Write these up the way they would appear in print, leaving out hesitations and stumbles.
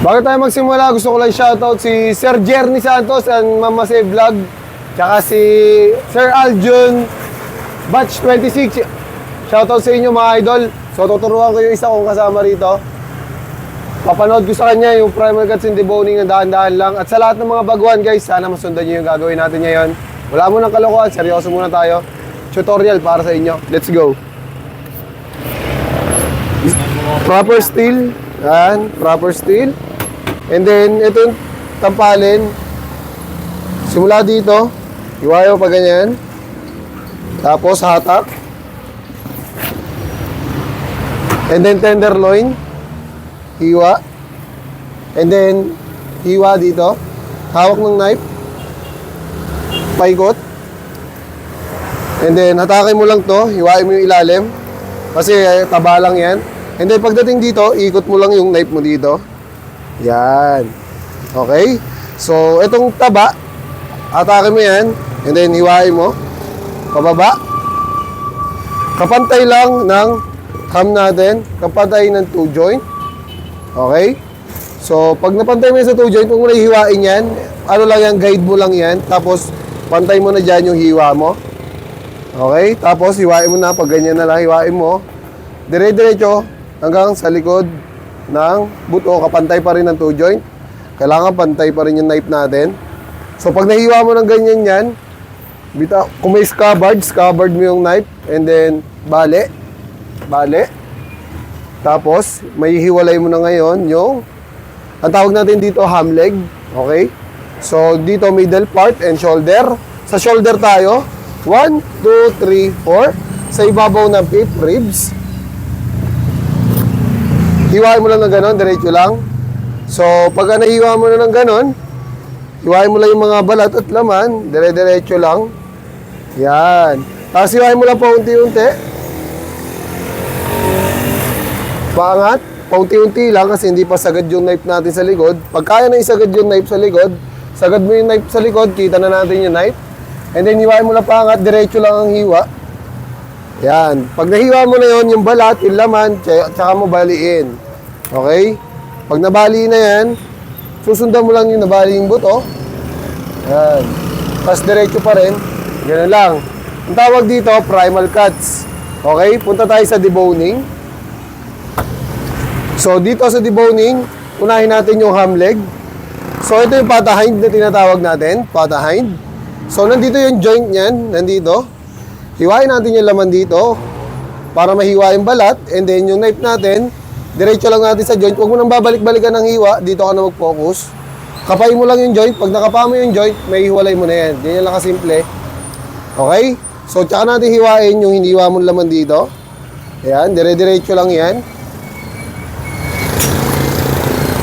Bago tayo magsimula, gusto ko lang shoutout si Sir Jerny Santos and Mama Save Vlog, tsaka si Sir Aljun Batch 26. Shoutout sa inyo mga idol. So tuturuan ko yung isa kong kasama rito. Papanood ko sa kanya yung primal cuts and deboning na dahan-dahan lang. At sa lahat ng mga baguhan guys, sana masundan nyo yung gagawin natin ngayon. Wala mo ng kalokohan, seryoso muna tayo. Tutorial para sa inyo. Let's go. Proper steel. Yan, proper steel. And then, ito yung tampalin. Simula dito, iwayo pa ganyan. Tapos, hatak. And then, tenderloin. Hiwa. And then, hiwa dito. Hawak ng knife. Paikot. And then, hatakin mo lang to. Hiwain mo yung ilalim. Kasi, taba lang yan. And then, pagdating dito, ikot mo lang yung knife mo dito. Yan. Okay? So, itong taba, atake mo yan, and then hiwain mo. Pababa. Kapantay lang ng thumb natin. Kapantay ng 2 joint. Okay? So, pag napantay mo yan sa 2 joint, huwag mo na hiwain yan. Ano lang yan, guide mo lang yan. Tapos, pantay mo na dyan yung hiwa mo. Okay? Tapos, hiwain mo na. Pag ganyan na lang, hiwain mo. Dire-diretso hanggang sa likod ng buto, kapantay pa rin ng 2 joint. Kailangan pantay pa rin yung knife natin. So pag nahiwa mo ng ganyan yan, kung may scabbard mo yung knife, and then bale. Tapos may hiwalay mo na ngayon yung, ang tawag natin dito ham leg. Okay? So dito middle part and shoulder. Sa shoulder tayo 1, 2, 3, 4. Sa ibabaw ng 5th ribs. Hiwain mo lang ng ganon, diretso lang. So, pagka nahiwa mo na ng ganon, hiwain mo lang yung mga balat at laman, dire-diretso lang. Yan. Tapos hiwain mo lang paunti-unti. Paangat, paunti-unti lang kasi hindi pa sagad yung knife natin sa likod. Pag kaya na isagad yung knife sa likod, sagad mo yung knife sa likod, kita na natin yung knife. And then hiwain mo lang paangat, diretso lang ang hiwa. Yan. Pag nahiwa mo na yon, yung balat, yung laman, tsaka mo baliin. Okay? Pag nabali na yan, susundan mo lang yung nabali yung buto. Yan. Tapos diretso pa rin. Ganun lang. Ang tawag dito, primal cuts. Okay? Punta tayo sa deboning. So, dito sa deboning, unahin natin yung ham leg. So, ito yung pata hind na tinatawag natin. Pata hind. So, nandito yung joint niyan. Nandito. Hiwain natin yung laman dito para mahiwa yung balat, and then yung knife natin, diretso lang natin sa joint. Huwag mo nang babalik-balikan ng hiwa, dito ka na mag-focus. Kapain mo lang yung joint. Pag nakapa mo yung joint, may hiwalay mo na yan. Ganyan lang kasimple. Okay? So, tsaka natin hiwain yung hiniwa mong laman dito. Ayan, dire-diretso lang yan.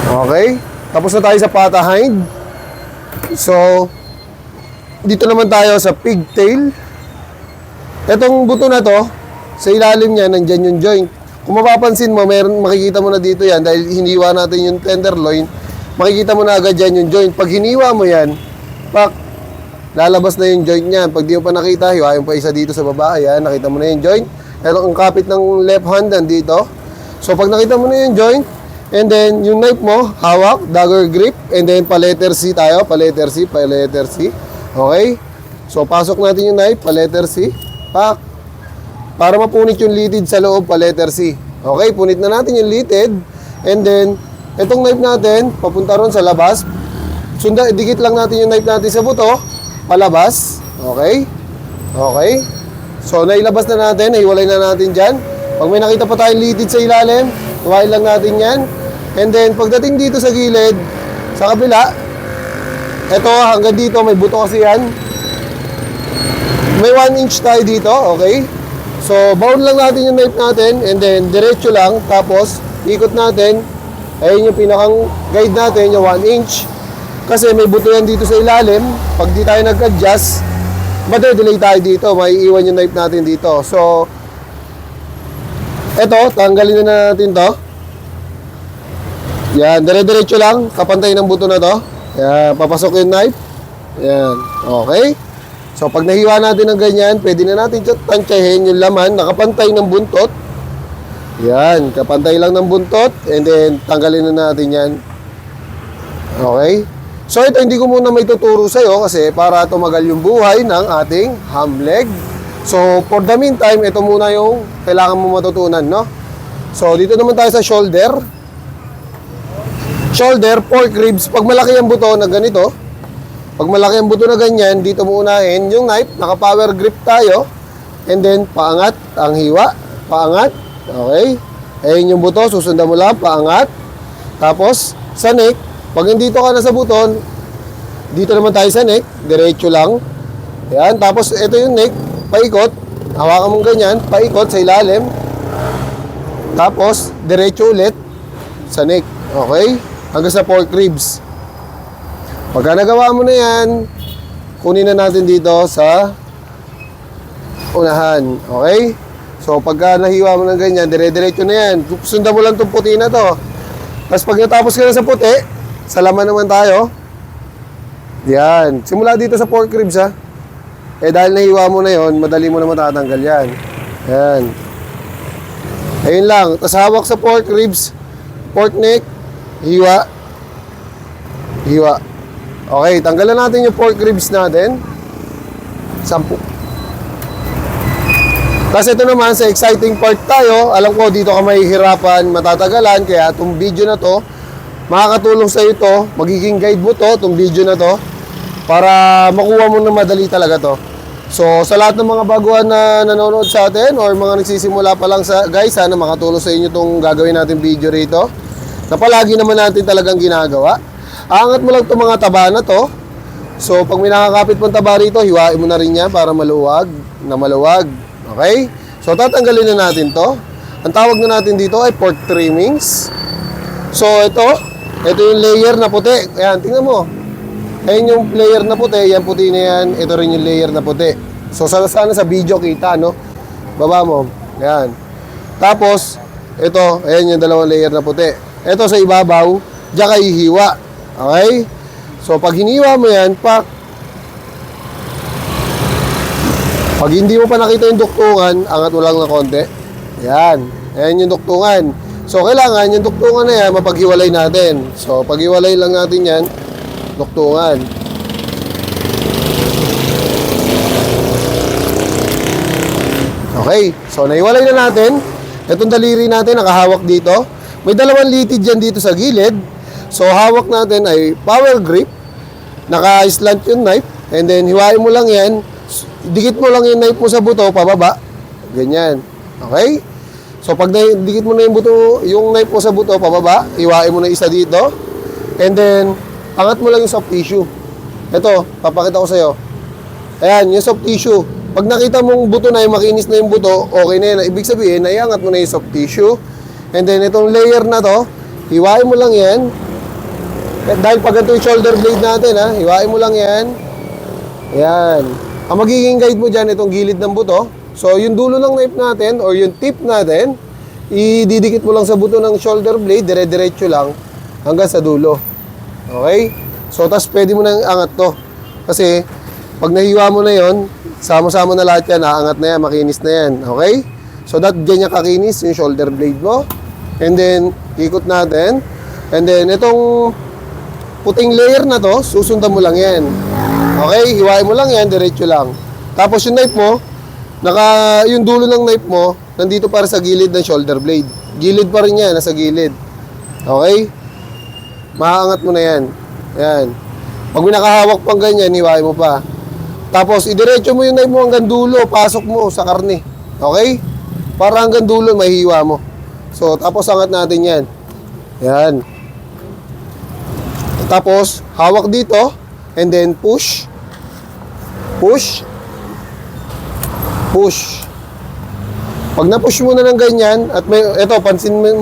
Okay? Tapos na tayo sa pata hind. So, dito naman tayo sa pigtail. Etong buto na to, sa ilalim niya, nandyan yung joint. Kung mapapansin mo, makikita mo na dito yan, dahil hiniwa natin yung tenderloin, makikita mo na agad dyan yung joint. Pag hiniwa mo yan, lalabas na yung joint niyan. Pag di mo pa nakita, hiwain pa isa dito sa baba, ayan, nakita mo na yung joint. Ito ang kapit ng left hand nandito. So pag nakita mo na yung joint, and then yung knife mo, hawak, dagger grip, and then pa-letter C tayo, pa-letter C. Okay? So pasok natin yung knife, pa-letter C. Para mapunit yung litid sa loob, pa letter C. Okay, punit na natin yung litid. And then, itong knife natin, papunta ron sa labas. Dikit lang natin yung knife natin sa buto, palabas. Okay? Okay? So, nailabas na natin, naiwalay na natin dyan. Pag may nakita pa tayong litid sa ilalim, iwain lang natin yan. And then, pagdating dito sa gilid, sa kabila, ito, hanggang dito, may buto kasi yan. May 1 inch tayo dito, okay? So, bound lang natin yung knife natin, and then, diretso lang, tapos, ikot natin. Ayun yung pinakang guide natin, yung 1 inch. Kasi may buto yan dito sa ilalim. Pag di tayo nag-adjust, made-delay tayo dito, maiiwan yung knife natin dito. So, eto, tanggalin na natin to. Yan, dire-diretso lang, kapantay ng buto na to. Yan, papasok yung knife. Yan, okay? So, pag nahiwa natin ng ganyan, pwede na natin tansyahin yung laman, nakapantay ng buntot. Yan, kapantay lang ng buntot, and then tanggalin na natin yan. Okay? So ito hindi ko muna may tuturo sa iyo kasi para tumagal yung buhay ng ating ham leg. So for the meantime, ito muna yung kailangan mo matutunan, no? So dito naman tayo sa shoulder. Shoulder, pork ribs. Pag malaki ang buto na ganito, pag malaki ang buto na ganyan, dito mo unahin yung knife, naka-power grip tayo. And then paangat ang hiwa, paangat. Okay? Ayun yung buto, susundan mo lang, paangat. Tapos sa neck, pag nandito ka na sa buton, dito naman tayo sa neck, diretso lang. Yan, tapos ito yung neck, paikot. Hawakan mong ganyan, paikot sa ilalim. Tapos, diretso ulit sa neck. Okay? Hanggang sa pork ribs. Pagka nagawa mo na yan, kunin na natin dito sa unahan. Okay? So, pagka nahiwa mo ng ganyan, dire-diretso na yan. Sundan mo lang itong puti na to. Tapos pag natapos ka na sa puti, sa laman naman tayo. Yan. Simula dito sa pork ribs, ha. Eh, dahil nahiwa mo na yon, madali mo na matatanggal yan. Yan. Ayun lang. Tapos hawak sa pork ribs, pork neck, hiwa. Hiwa. Okay, tanggalan natin yung pork ribs natin. 10. Kasi ito naman, sa exciting part tayo, alam ko dito ka mahihirapan, matatagalan, kaya itong video na to, makakatulong sa ito, magiging guide mo to, itong video na to, para makuha mo na madali talaga to. So, sa lahat ng mga baguhan na nanonood sa atin, or mga nagsisimula pa lang guys, sana makatulong sa inyo itong gagawin natin video rito, na palagi naman natin talagang ginagawa. Aangat mo lang itong mga taba na to. So, pag may nakakapit pang taba rito, hiwain mo na rin yan para maluwag, na maluwag. Okay? So, tatanggalin na natin to. Ang tawag na natin dito ay pork trimmings. So, ito yung layer na puti. Ayan, tingnan mo. Ayan yung layer na puti. Yan puti na yan. Ito rin yung layer na puti. So, sana sa video kita, no? Baba mo. Ayan. Tapos, ito. Ayan yung dalawang layer na puti. Ito sa ibabaw. Diyan kayo hiwa. Okay? So, pag hiniwa mo yan, pag hindi mo pa nakita yung duktungan, angat mo lang na konti. Yan. Ayan yung duktungan. So, kailangan yung duktungan na yan, mapaghiwalay natin. So, paghiwalay lang natin yan, duktungan. Okay. So, naiwalay na natin. Itong daliri natin, nakahawak dito. May dalawang litid dyan dito sa gilid. So, hawak natin ay power grip. Naka-slant yung knife. And then, hiwain mo lang yan. Dikit mo lang yung knife mo sa buto, pababa. Ganyan. Okay? So, pag dikit mo na yung knife mo sa buto, pababa, hiwain mo na isa dito. And then, angat mo lang yung soft tissue. Ito, papakita ko sa'yo. Ayan, yung soft tissue. Pag nakita mong buto na, makinis na yung buto, okay na yan. Ibig sabihin, naiangat mo na yung soft tissue. And then, itong layer na to, hiwain mo lang yan. Dahil pag ito yung shoulder blade natin, ha, hiwain mo lang yan. Ayan. Ang magiging guide mo dyan, itong gilid ng buto. So, yung dulo ng knife natin, or yung tip natin, ididikit mo lang sa buto ng shoulder blade, dire-diretso lang, hanggang sa dulo. Okay? So, tas pwede mo nang angat to. Kasi, pag nahiwa mo na yon, sama-sama na lahat yan, aangat na yan, makinis na yan. Okay? So, ganyan kakinis yung shoulder blade mo. And then, ikot natin. And then, itong puting layer na to, susundan mo lang yan. Okay? Hiwain mo lang yan, diretso lang. Tapos yung knife mo, yung dulo ng knife mo, nandito para sa gilid ng shoulder blade. Gilid pa rin yan, nasa gilid. Okay? Maaangat mo na yan. Yan. Pag may nakahawak pang ganyan, hiwain mo pa. Tapos, idiretso mo yung knife mo hanggang dulo, pasok mo sa karne. Okay? Para hanggang dulo, mahihiwa mo. So, tapos angat natin yan. Yan. Tapos, hawak dito, and then push. Push. Push. Pag na-push mo na ng ganyan, at ito,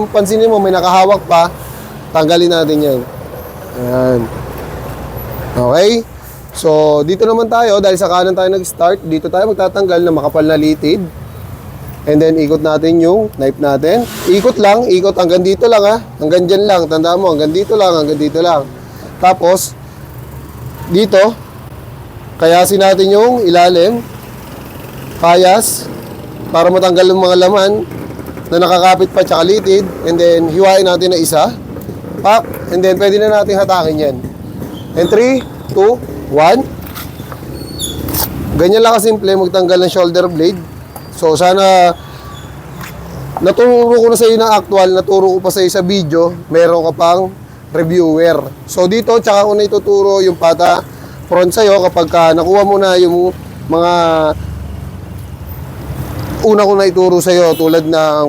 pansinin mo, may nakahawak pa, tanggalin natin yan. Ayan. Okay? So, dito naman tayo, dahil sa kanan tayo nag-start, dito tayo magtatanggal ng makapal na litid. And then, ikot natin yung knife natin. Ikot lang, ikot hanggang dito lang, ha. Hanggang dyan lang, tandaan mo, hanggang dito lang, hanggang dito lang. Tapos, dito, kayasin natin yung ilalim. Kayas, para matanggal yung mga laman na nakakapit pa tsaka litid. And then, hiwain natin na isa. Pak, and then pwede na natin hatakin yan. And 3, 2, 1. Ganyan lang kasimple magtanggal ng shoulder blade. So sana naturo ko na sa iyo ng actual, naturo ko pa sa iyo sa video, meron ka pang reviewer. So dito, tsaka ko na ituturo yung pata front sa'yo kapag ka nakuha mo na yung mga una ko na ituro sa'yo tulad ng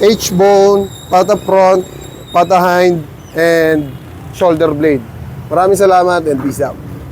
H-bone, pata front, pata hind, and shoulder blade. Maraming salamat and peace out.